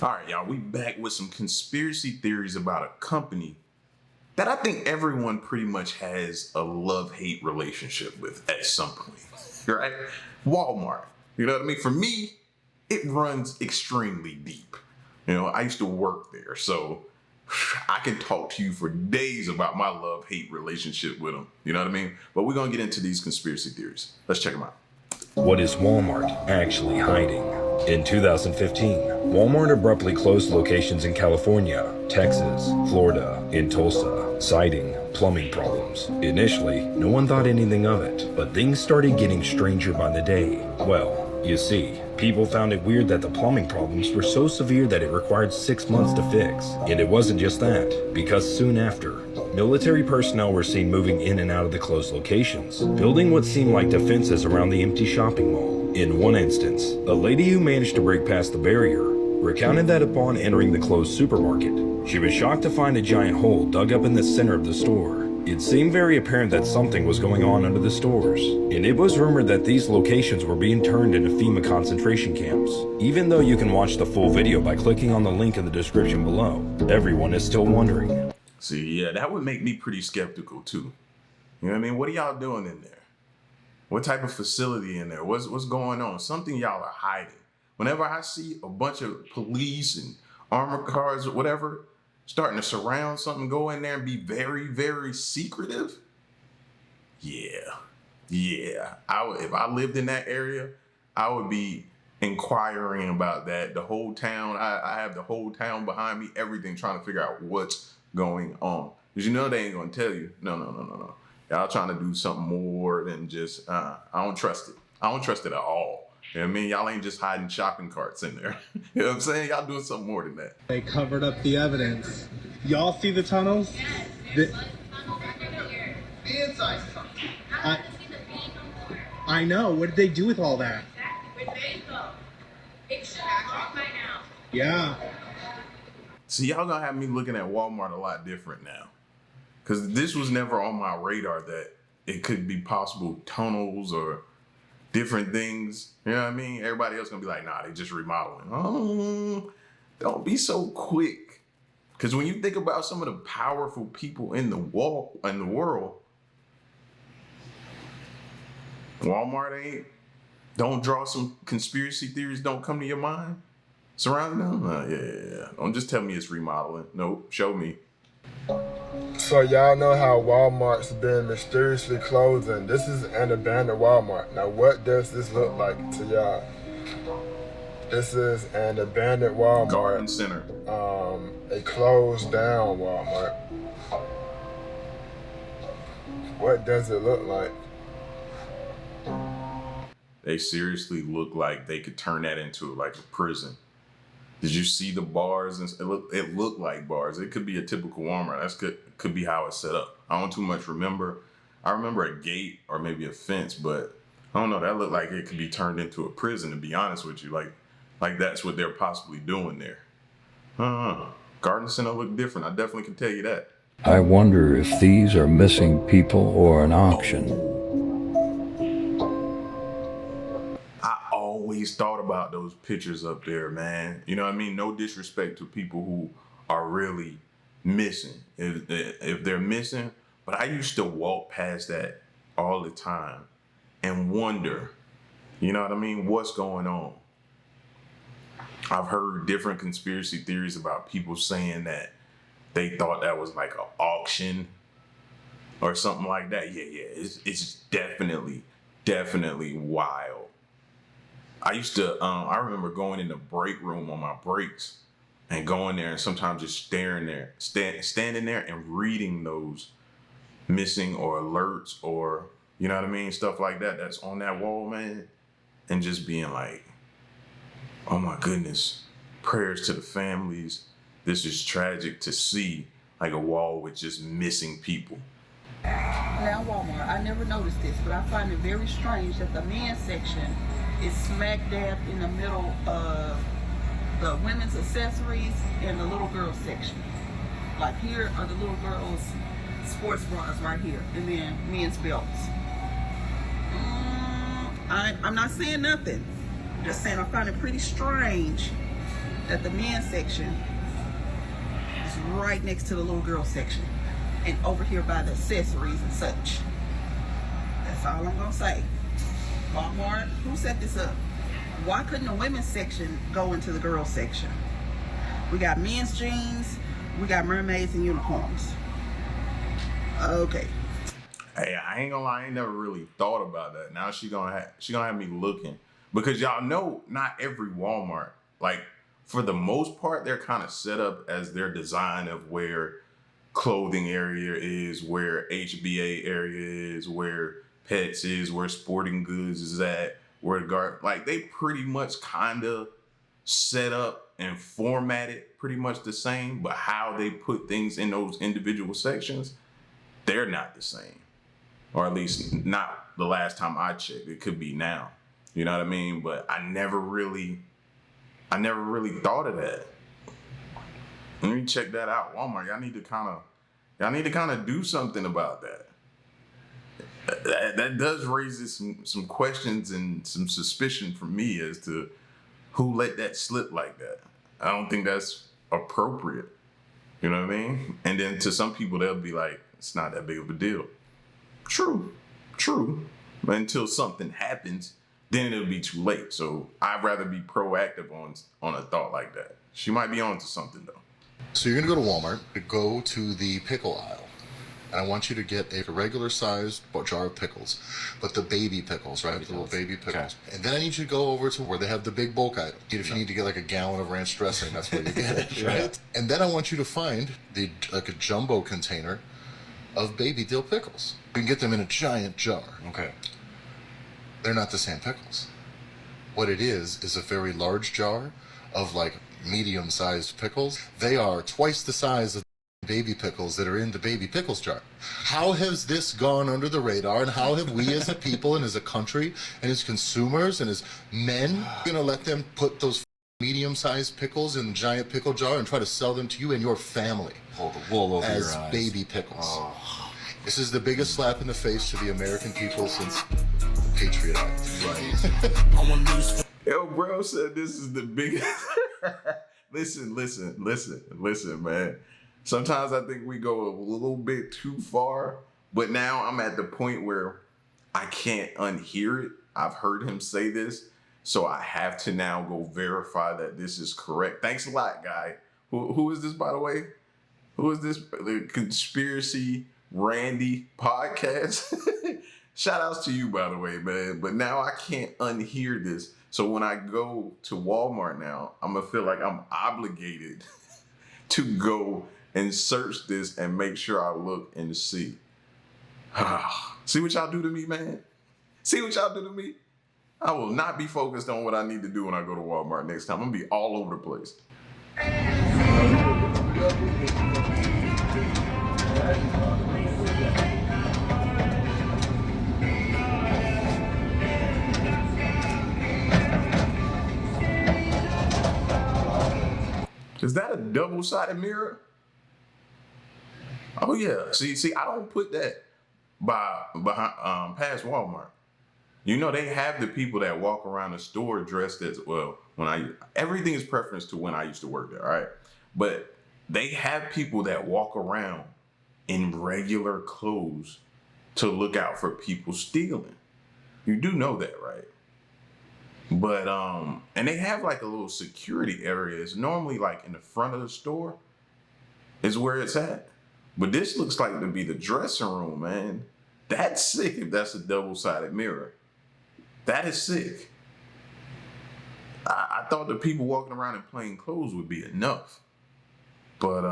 All right, y'all, we back with some conspiracy theories about a company that I think everyone pretty much has a love-hate relationship with at some point, right? Walmart. You know what I mean? For me, it runs extremely deep. You know, I used to work there, so I can talk to you for days about my love-hate relationship with them. You know what I mean? But we're going to get into these conspiracy theories. Let's check them out. What is Walmart actually hiding? In 2015, Walmart abruptly closed locations in California, Texas, Florida, and Tulsa, citing plumbing problems. Initially, no one thought anything of it, but things started getting stranger by the day. Well, you see, people found it weird that the plumbing problems were so severe that it required 6 months to fix. And it wasn't just that, because soon after, military personnel were seen moving in and out of the closed locations, building what seemed like defenses around the empty shopping mall. In one instance, a lady who managed to break past the barrier recounted that upon entering the closed supermarket, she was shocked to find a giant hole dug up in the center of the store. It seemed very apparent that something was going on under the stores, and it was rumored that these locations were being turned into FEMA concentration camps. Even though you can watch the full video by clicking on the link in the description below, everyone is still wondering. See, yeah, that would make me pretty skeptical too. You know what I mean? What are y'all doing in there? What type of facility in there? What's going on? Something y'all are hiding. Whenever I see a bunch of police and armored cars or whatever starting to surround something, go in there and be very, very secretive. Yeah. If I lived in that area, I would be inquiring about that. The whole town, I have the whole town behind me, everything, trying to figure out what's going on. Because you know they ain't going to tell you. No. Y'all trying to do something more than just, I don't trust it. I don't trust it at all. You know what I mean? Y'all ain't just hiding shopping carts in there. You know what I'm saying? Y'all doing something more than that. They covered up the evidence. Y'all see the tunnels? The inside tunnel. I know. What did they do with all that? Where'd they go? It should have off by now. Yeah. See, y'all gonna have me looking at Walmart a lot different now. Because this was never on my radar that it could be possible tunnels or different things. You know what I mean? Everybody else gonna be like, nah, they just remodeling. Oh, don't be so quick. Because when you think about some of the powerful people in the world, Walmart ain't. Don't draw some conspiracy theories. Don't come to your mind surrounding them. Yeah. Don't just tell me it's remodeling. Nope, show me. So y'all know how Walmart's been mysteriously closing. This is an abandoned Walmart. Now what does this look like to y'all? This is an abandoned Walmart. Garden Center. A closed down Walmart. What does it look like? They seriously look like they could turn that into like a prison. Did you see the bars? It looked like bars. It could be a typical Walmart. That's could be how it's set up. I don't too much remember. I remember a gate or maybe a fence, but I don't know. That looked like it could be turned into a prison, to be honest with you. Like that's what they're possibly doing there. Garden Center looked different. I definitely can tell you that. I wonder if these are missing people or an auction. I always thought about those pictures up there, man. You know what I mean? No disrespect to people who are really missing. If they're missing, but I used to walk past that all the time and wonder, you know what I mean? What's going on? I've heard different conspiracy theories about people saying that they thought that was like an auction or something like that. Yeah. It's definitely wild. I used to, I remember going in the break room on my breaks and going there and sometimes just standing there and reading those missing or alerts or, you know what I mean? Stuff like that that's on that wall, man. And just being like, oh my goodness, prayers to the families. This is tragic to see, like a wall with just missing people. Now Walmart, I never noticed this, but I find it very strange that the men's section is smack dab in the middle of the women's accessories and the little girls section. Like here are the little girls' sports bras right here, and then men's belts. I'm not saying nothing. I'm just saying I find it pretty strange that the men's section is right next to the little girl section, and over here by the accessories and such. That's all I'm gonna say. Walmart, who set this up? Why couldn't the women's section go into the girls section? We got men's jeans, we got mermaids and unicorns. Okay. Hey, I ain't gonna lie, I ain't never really thought about that. Now she gonna have me looking, because y'all know not every Walmart, like for the most part, they're kind of set up as their design of where clothing area is, where HBA area is, where pets is, where sporting goods is at, where like they pretty much kind of set up and formatted pretty much the same, but how they put things in those individual sections, they're not the same. Or at least not the last time I checked. It could be now. You know what I mean? But I never really thought of that. Let me check that out. Walmart, y'all need to kind of do something about that. That does raise some questions and some suspicion for me as to who let that slip like that. I don't think that's appropriate. You know what I mean? And then to some people, they'll be like, it's not that big of a deal. True. But until something happens, then it'll be too late. So I'd rather be proactive on a thought like that. She might be onto something though. So you're gonna go to Walmart, go to the pickle aisle, and I want you to get a regular sized jar of pickles, but the baby pickles, right? The little baby pickles. Okay. And then I need you to go over to where they have the big bulk item. If you need to get like a gallon of ranch dressing, that's where you get it, right? And then I want you to find like a jumbo container of baby dill pickles. You can get them in a giant jar. Okay. They're not the same pickles. What it is a very large jar of like medium-sized pickles. They are twice the size of baby pickles that are in the baby pickles jar. How has this gone under the radar, and how have we as a people and as a country and as consumers and as men gonna let them put those medium-sized pickles in a giant pickle jar and try to sell them to you and your family Pull the wool over as your eyes. baby pickles? Oh. This is the biggest slap in the face to the American people since the Patriot Act. Right. Yo, bro said this is the biggest. Listen, man. Sometimes I think we go a little bit too far, but now I'm at the point where I can't unhear it. I've heard him say this, so I have to now go verify that this is correct. Thanks a lot, guy. Who is this, by the way? Who is this? The Conspiracy Randy podcast? Shout outs to you, by the way, man. But now I can't unhear this. So when I go to Walmart now, I'm going to feel like I'm obligated to go and search this and make sure I look and see. See what y'all do to me, man? See what y'all do to me? I will not be focused on what I need to do when I go to Walmart next time. I'm going to be all over the place. Is that a double-sided mirror? Oh yeah. See, I don't put that behind past Walmart. You know, they have the people that walk around the store dressed as well. Everything is preference to when I used to work there, all right? But they have people that walk around in regular clothes to look out for people stealing. You do know that, right? But and they have like a little security area. It's normally like in the front of the store is where it's at. But this looks like to be the dressing room, man. That's sick if that's a double-sided mirror. That is sick. I thought the people walking around in plain clothes would be enough. But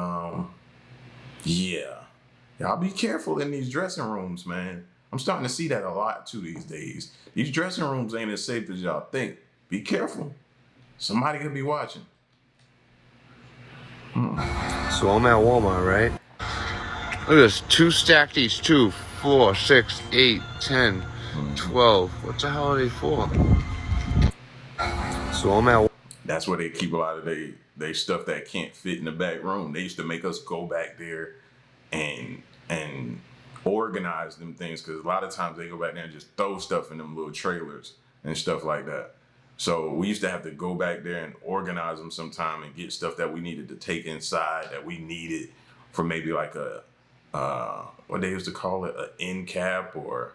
yeah. Y'all be careful in these dressing rooms, man. I'm starting to see that a lot too these days. These dressing rooms ain't as safe as y'all think. Be careful. Somebody could be watching. So I'm at Walmart, right? Look at this. 2 stacked each. 2, 4, 6, 8, 10, 12. What the hell are they for? So I'm at... That's where they keep a lot of they stuff that can't fit in the back room. They used to make us go back there and organize them things, because a lot of times they go back there and just throw stuff in them little trailers and stuff like that. So we used to have to go back there and organize them sometime and get stuff that we needed to take inside that we needed for maybe like a, what they used to call it, an end cap, or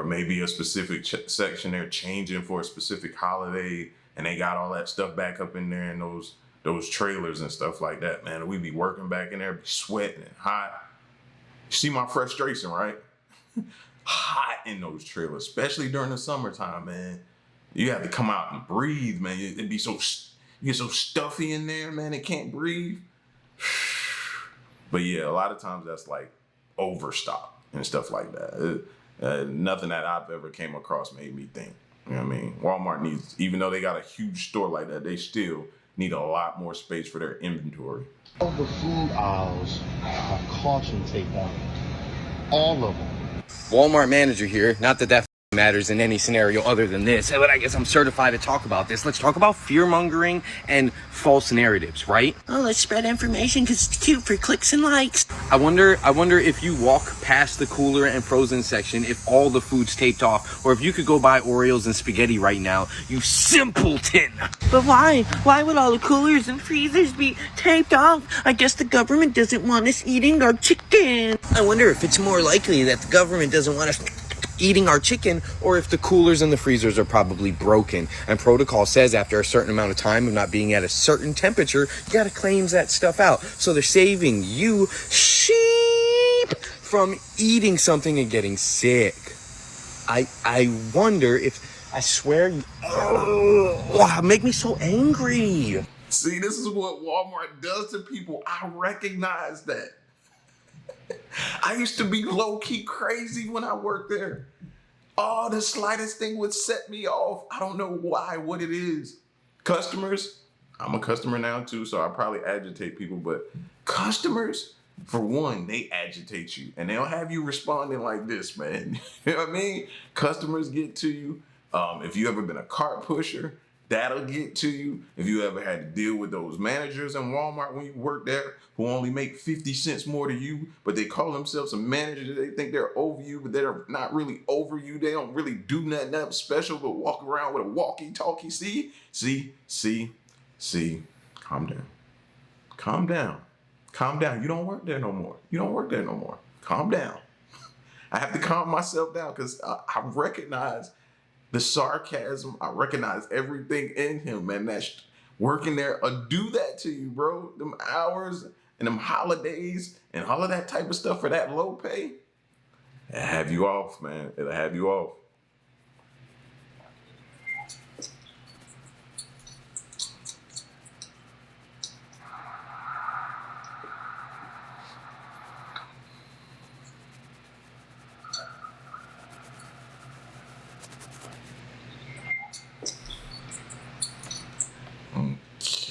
maybe a specific section they're changing for a specific holiday, and they got all that stuff back up in there in those trailers and stuff like that, man. And we'd be working back in there, be sweating and hot. You see my frustration, right? Hot in those trailers, especially during the summertime, man. You have to come out and breathe, man. It'd be you get so stuffy in there, man. It can't breathe. But yeah, a lot of times that's like overstock and stuff like that. Nothing that I've ever came across made me think. You know what I mean? Walmart needs, even though they got a huge store like that, they still need a lot more space for their inventory. All the food aisles have caution tape on it. All of them. Walmart manager here. Not that matters in any scenario other than this, but I guess I'm certified to talk about this. Let's talk about fear-mongering and false narratives, right? Oh, let's spread information because it's cute for clicks and likes. I wonder if you walk past the cooler and frozen section, if all the food's taped off, or if you could go buy Oreos and spaghetti right now, you simpleton. But why? Why would all the coolers and freezers be taped off? I guess the government doesn't want us eating our chicken. I wonder if it's more likely that the government doesn't want us eating our chicken, or if the coolers and the freezers are probably broken. And protocol says after a certain amount of time of not being at a certain temperature, you gotta cleanse that stuff out. So they're saving you sheep from eating something and getting sick. I wonder if, I swear, make me so angry. See, this is what Walmart does to people. I recognize that. I used to be low-key crazy when I worked there. Oh, the slightest thing would set me off. I don't know why, what it is. Customers, I'm a customer now too, so I probably agitate people, but customers, for one, they agitate you, and they'll have you responding like this, man. You know what I mean? Customers get to you. If you ever been a cart pusher, that'll get to you. If you ever had to deal with those managers in Walmart when you work there who only make 50 cents more to you, but they call themselves a manager. They think they're over you, but they're not really over you. They don't really do nothing special but walk around with a walkie-talkie. See, calm down. Calm down. Calm down. You don't work there no more. You don't work there no more. Calm down. I have to calm myself down because I recognize the sarcasm. I recognize everything in him, man. That's working there. Do that to you, bro. Them hours and them holidays and all of that type of stuff for that low pay. It'll have you off, man. It'll have you off.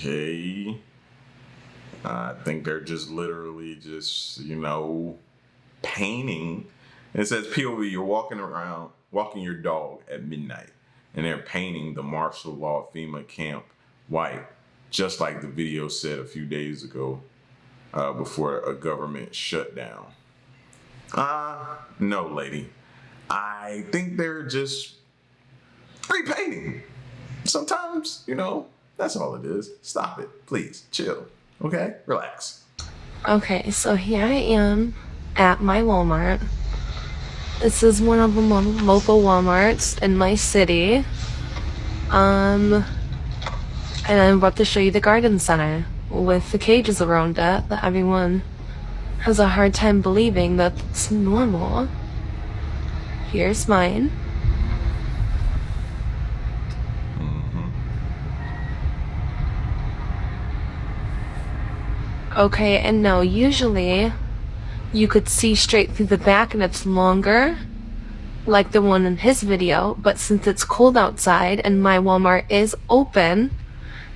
Okay. I think they're just literally just, painting. It says POV, you're walking your dog at midnight, and they're painting the martial law FEMA camp white, just like the video said a few days ago before a government shutdown. No, lady. I think they're just repainting. Sometimes, that's all it is. Stop it, please. Chill, okay? Relax. Okay, so here I am at my Walmart. This is one of the local Walmarts in my city. And I'm about to show you the garden center with the cages around it that everyone has a hard time believing that it's normal. Here's mine. Okay, and now usually you could see straight through the back and it's longer, like the one in his video, but since it's cold outside and my Walmart is open,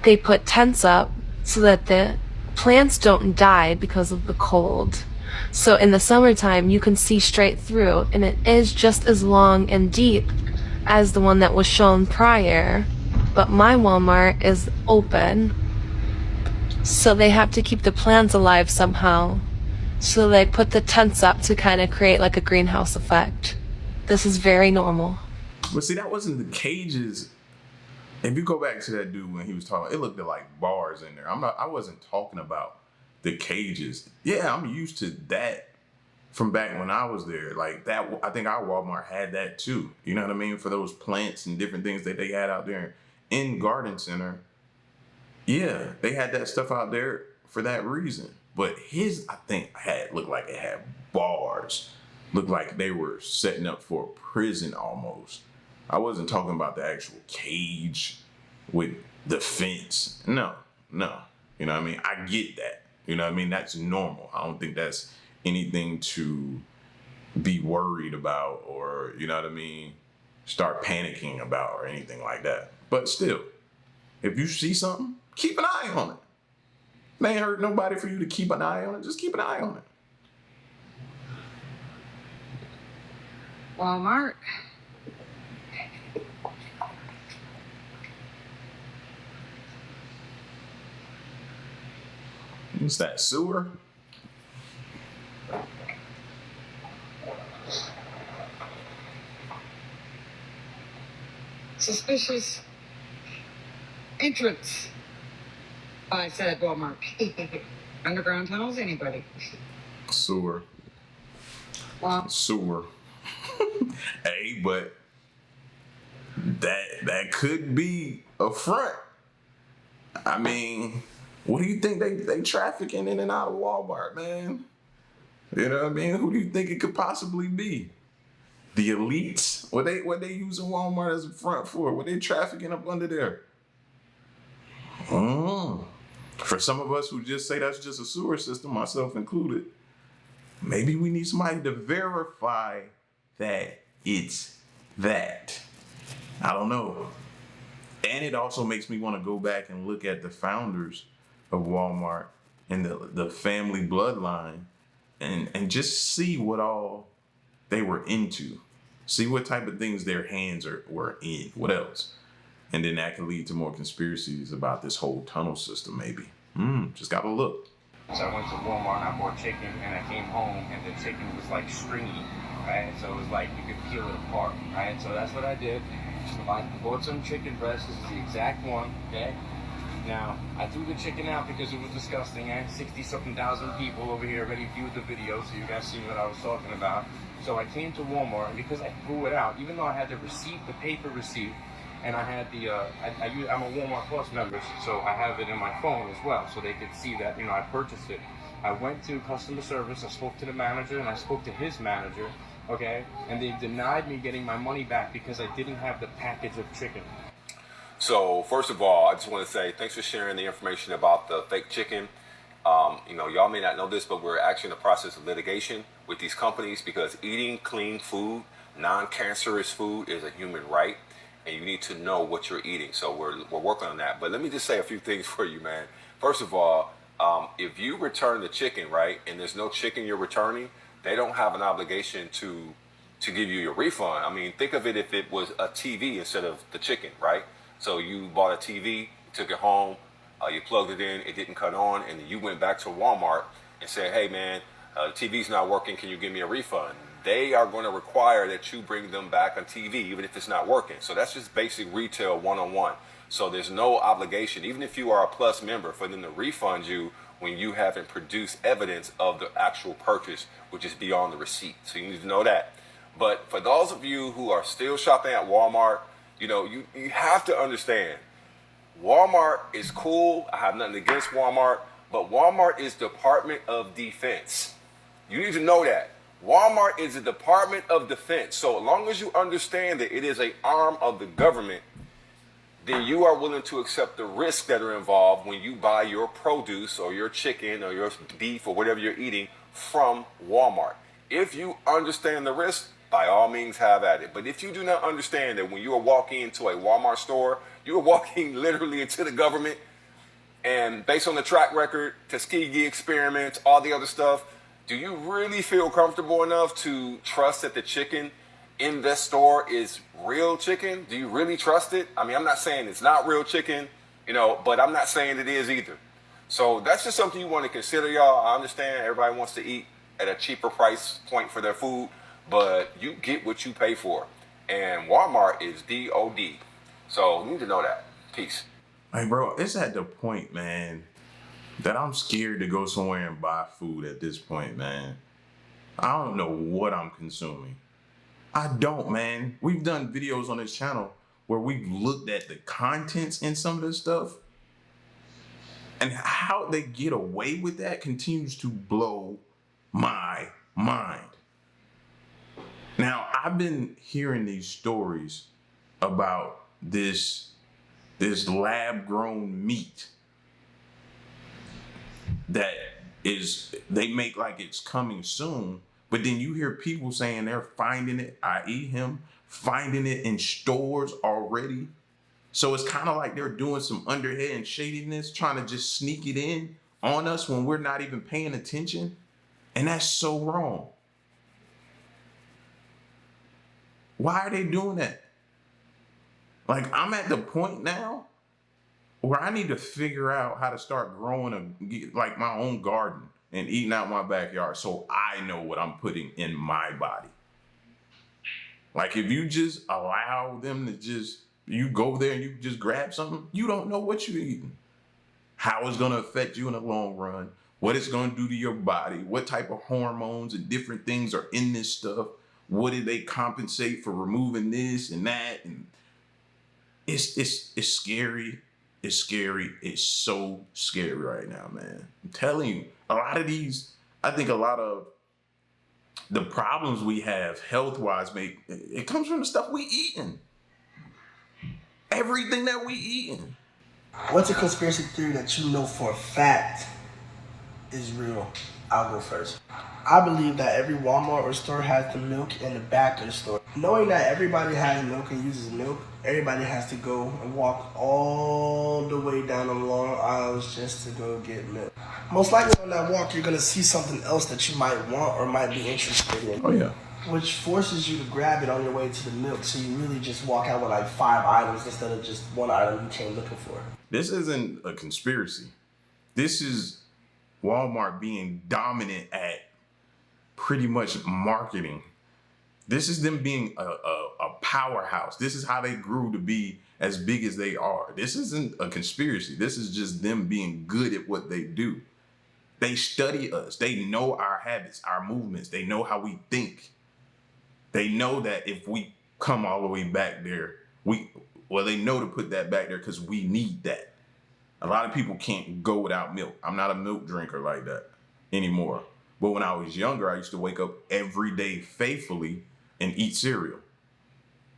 they put tents up so that the plants don't die because of the cold. So in the summertime you can see straight through, and it is just as long and deep as the one that was shown prior, but my Walmart is open. So they have to keep the plants alive somehow. So they put the tents up to kind of create like a greenhouse effect. This is very normal. But see, that wasn't the cages if you go back to that dude when he was talking, it looked like bars in there. I wasn't talking about the cages. Yeah, I'm used to that from back when I was there. Like that, I think our Walmart had that too. You know what I mean? For those plants and different things that they had out there in Garden Center. Yeah, they had that stuff out there for that reason. But his, I think, looked like it had bars. Looked like they were setting up for a prison almost. I wasn't talking about the actual cage with the fence. No. You know what I mean? I get that. You know what I mean? That's normal. I don't think that's anything to be worried about or, you know what I mean, start panicking about or anything like that. But still, if you see something, keep an eye on it. It ain't hurt nobody for you to keep an eye on it. Just keep an eye on it. Walmart. What's that, sewer? Suspicious entrance by said Walmart. Underground tunnels, anybody? Sewer. Sewer. Hey, but that could be a front. I mean, what do you think they trafficking in and out of Walmart, man? You know what I mean? Who do you think it could possibly be? The elites? What they using Walmart as a front for? What they trafficking up under there? For some of us who just say that's just a sewer system, myself included, maybe we need somebody to verify that it's that. I don't know. And it also makes me want to go back and look at the founders of Walmart and the family bloodline and just see what all they were into. See what type of things their hands were in. What else? And then that can lead to more conspiracies about this whole tunnel system, maybe. Just gotta look. So I went to Walmart and I bought chicken and I came home and the chicken was like stringy, right? So it was like you could peel it apart, right? So that's what I did. I bought some chicken breast. This is the exact one, okay? Now, I threw the chicken out because it was disgusting. I had 60-something thousand people over here already viewed the video, so you guys see what I was talking about. So I came to Walmart, and because I threw it out, even though I had the receipt, the paper receipt, and I had the, I'm a Walmart Plus member, so I have it in my phone as well, so they could see that, I purchased it. I went to customer service, I spoke to the manager, and I spoke to his manager, okay? And they denied me getting my money back because I didn't have the package of chicken. So, first of all, I just want to say thanks for sharing the information about the fake chicken. Y'all may not know this, but we're actually in the process of litigation with these companies because eating clean food, non-cancerous food is a human right. And you need to know what you're eating. So we're working on that. But let me just say a few things for you, man. First of all, if you return the chicken, right, and there's no chicken you're returning, they don't have an obligation to give you your refund. I mean, think of it if it was a TV instead of the chicken, right? So you bought a TV, you took it home, you plugged it in, it didn't cut on, and you went back to Walmart and said, hey, man, the TV's not working, can you give me a refund? They are going to require that you bring them back on TV, even if it's not working. So that's just basic retail 101. So there's no obligation, even if you are a Plus member, for them to refund you when you haven't produced evidence of the actual purchase, which is beyond the receipt. So you need to know that. But for those of you who are still shopping at Walmart, you have to understand, Walmart is cool. I have nothing against Walmart, but Walmart is Department of Defense. You need to know that. Walmart is a Department of Defense. So as long as you understand that it is an arm of the government, then you are willing to accept the risks that are involved when you buy your produce or your chicken or your beef or whatever you're eating from Walmart. If you understand the risk, by all means have at it. But if you do not understand that when you are walking into a Walmart store, you are walking literally into the government, and based on the track record, Tuskegee experiments, all the other stuff, do you really feel comfortable enough to trust that the chicken in this store is real chicken? Do you really trust it? I mean, I'm not saying it's not real chicken, but I'm not saying it is either. So that's just something you want to consider, y'all. I understand everybody wants to eat at a cheaper price point for their food, but you get what you pay for. And Walmart is DOD. So you need to know that. Peace. Like, bro, it's at the point, man, that I'm scared to go somewhere and buy food at this point, man. I don't know what I'm consuming. I don't, man. We've done videos on this channel where we've looked at the contents in some of this stuff, and how they get away with that continues to blow my mind. Now, I've been hearing these stories about this lab-grown meat that they make like it's coming soon, but then you hear people saying they're finding it, i.e. him, finding it in stores already. So it's kind of like they're doing some underhand shadiness, trying to just sneak it in on us when we're not even paying attention. And that's so wrong. Why are they doing that? Like, I'm at the point now where I need to figure out how to start growing like my own garden and eating out my backyard so I know what I'm putting in my body. Like, if you just allow them to you go there and you just grab something, you don't know what you're eating, how it's going to affect you in the long run, what it's going to do to your body, what type of hormones and different things are in this stuff, what did they compensate for removing this and that, and it's scary. It's scary. It's so scary right now, man. I'm telling you, I think a lot of the problems we have health-wise it comes from the stuff we eating. Everything that we eating. What's a conspiracy theory that you know for a fact is real? I'll go first. I believe that every Walmart or store has the milk in the back of the store. Knowing that everybody has milk and uses milk, everybody has to go and walk all the way down the long aisles just to go get milk. Most likely on that walk, you're going to see something else that you might want or might be interested in. Oh, yeah. Which forces you to grab it on your way to the milk, so you really just walk out with like 5 items instead of just one item you came looking for. This isn't a conspiracy. This is Walmart being dominant at pretty much marketing. This is them being a powerhouse. This is how they grew to be as big as they are. This isn't a conspiracy. This is just them being good at what they do. They study us. They know our habits, our movements. They know how we think. They know that if we come all the way back there, they know to put that back there because we need that. A lot of people can't go without milk. I'm not a milk drinker like that anymore. But when I was younger, I used to wake up every day faithfully and eat cereal.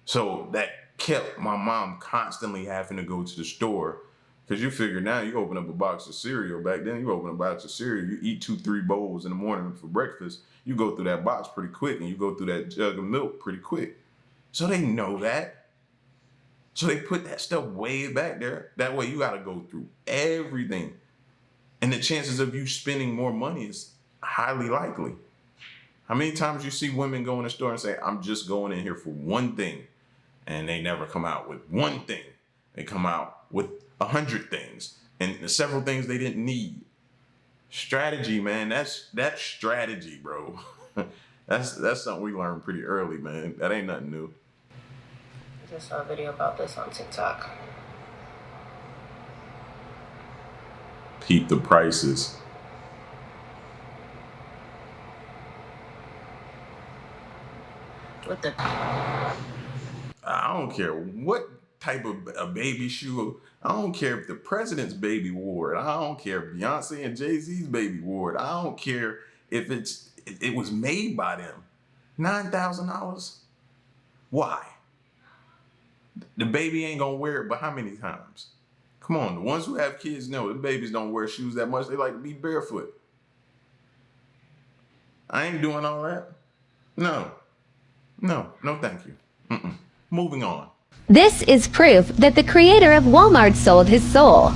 So that kept my mom constantly having to go to the store, because you figure now you open up a box of cereal. Back then you open a box of cereal, you eat 2-3 bowls in the morning for breakfast. You go through that box pretty quick and you go through that jug of milk pretty quick. So they know that. So they put that stuff way back there. That way you got to go through everything. And the chances of you spending more money is highly likely. How many times you see women go in the store and say, I'm just going in here for one thing, and they never come out with one thing. They come out with 100 things and several things they didn't need. Strategy, man, that's strategy, bro. That's something we learned pretty early, man. That ain't nothing new. I just saw a video about this on TikTok. Peep the prices. What the? I don't care what type of a baby shoe. I don't care if the president's baby wore it. I don't care if Beyonce and Jay-Z's baby wore it. I don't care if it was made by them. $9,000. Why? The baby ain't gonna wear it, but how many times? Come on, the ones who have kids know the babies don't wear shoes that much. They like to be barefoot. I ain't doing all that. No, thank you. Moving on. This is proof that the creator of Walmart sold his soul.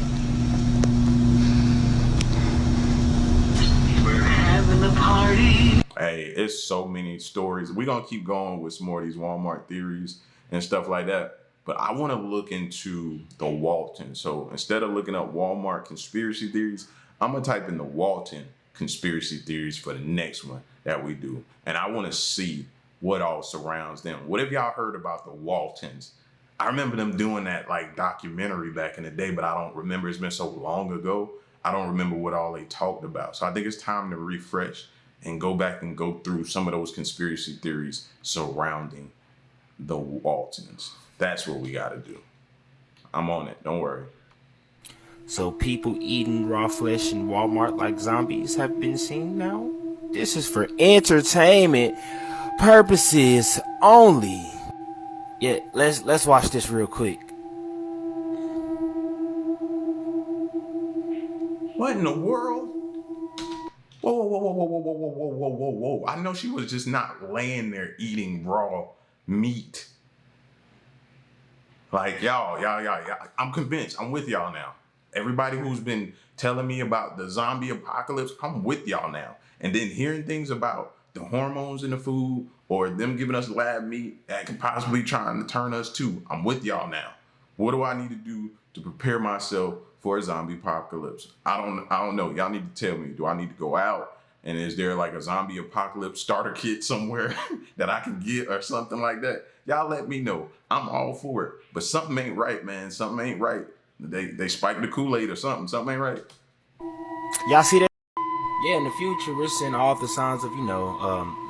We're having a party. Hey, it's so many stories. We're going to keep going with some more of these Walmart theories and stuff like that. But I want to look into the Walton. So instead of looking up Walmart conspiracy theories, I'm going to type in the Walton conspiracy theories for the next one that we do. And I want to see what all surrounds them. What have y'all heard about the Waltons? I remember them doing that like documentary back in the day, but I don't remember. It's been so long ago. I don't remember what all they talked about. So I think it's time to refresh and go back and go through some of those conspiracy theories surrounding the Waltons. That's what we got to do. I'm on it. Don't worry. So people eating raw flesh in Walmart like zombies have been seen now? This is for entertainment purposes only. Yeah, let's watch this real quick. What in the world? Whoa, whoa, whoa, whoa, whoa, whoa, whoa, whoa, whoa, whoa, whoa. I know she was just not laying there eating raw meat. Like, y'all. I'm convinced. I'm with y'all now. Everybody who's been telling me about the zombie apocalypse, I'm with y'all now. And then hearing things about the hormones in the food or them giving us lab meat that could possibly trying to turn us too, I'm with y'all now. What do I need to do to prepare myself for a zombie apocalypse? I don't know. Y'all need to tell me. Do I need to go out? And is there like a zombie apocalypse starter kit somewhere that I can get or something like that? Y'all let me know. I'm all for it. But something ain't right, man. Something ain't right. They spiked the Kool-Aid or something. Something ain't right. Y'all see that? Yeah, in the future, we're seeing all the signs of,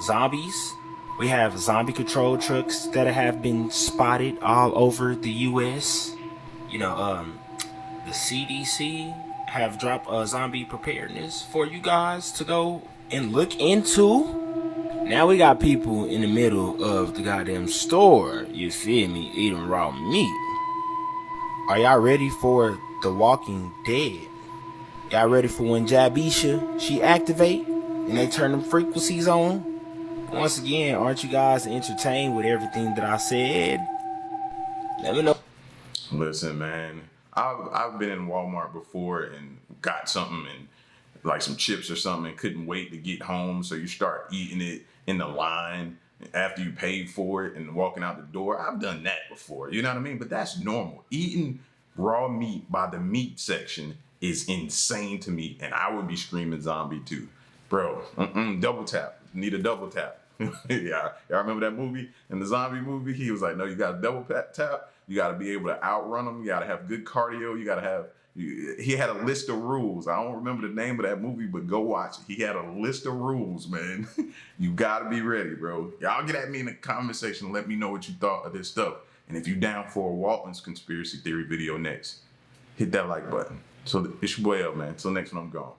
zombies. We have zombie control trucks that have been spotted all over the U.S. The CDC have dropped a zombie preparedness for you guys to go and look into. Now we got people in the middle of the goddamn store, you feel me, eating raw meat. Are y'all ready for The Walking Dead? Y'all ready for when Jabisha, she activate and they turn them frequencies on? Once again, aren't you guys entertained with everything that I said? Let me know. Listen, man, I've been in Walmart before and got something and like some chips or something and couldn't wait to get home. So you start eating it in the line after you paid for it and walking out the door. I've done that before, you know what I mean? But that's normal. Eating raw meat by the meat section is insane to me, and I would be screaming zombie too. Bro, double tap. Need a double tap. Yeah, y'all remember that movie? In the zombie movie, he was like, no, you got to double tap. You got to be able to outrun them. You got to have good cardio. You got to have, he had a list of rules. I don't remember the name of that movie, but go watch it. He had a list of rules, man. You got to be ready, bro. Y'all get at me in the comment section. Let me know what you thought of this stuff. And if you down for a Walton's conspiracy theory video next, hit that like button. So it's your boy L, man. Till next one, I'm gone.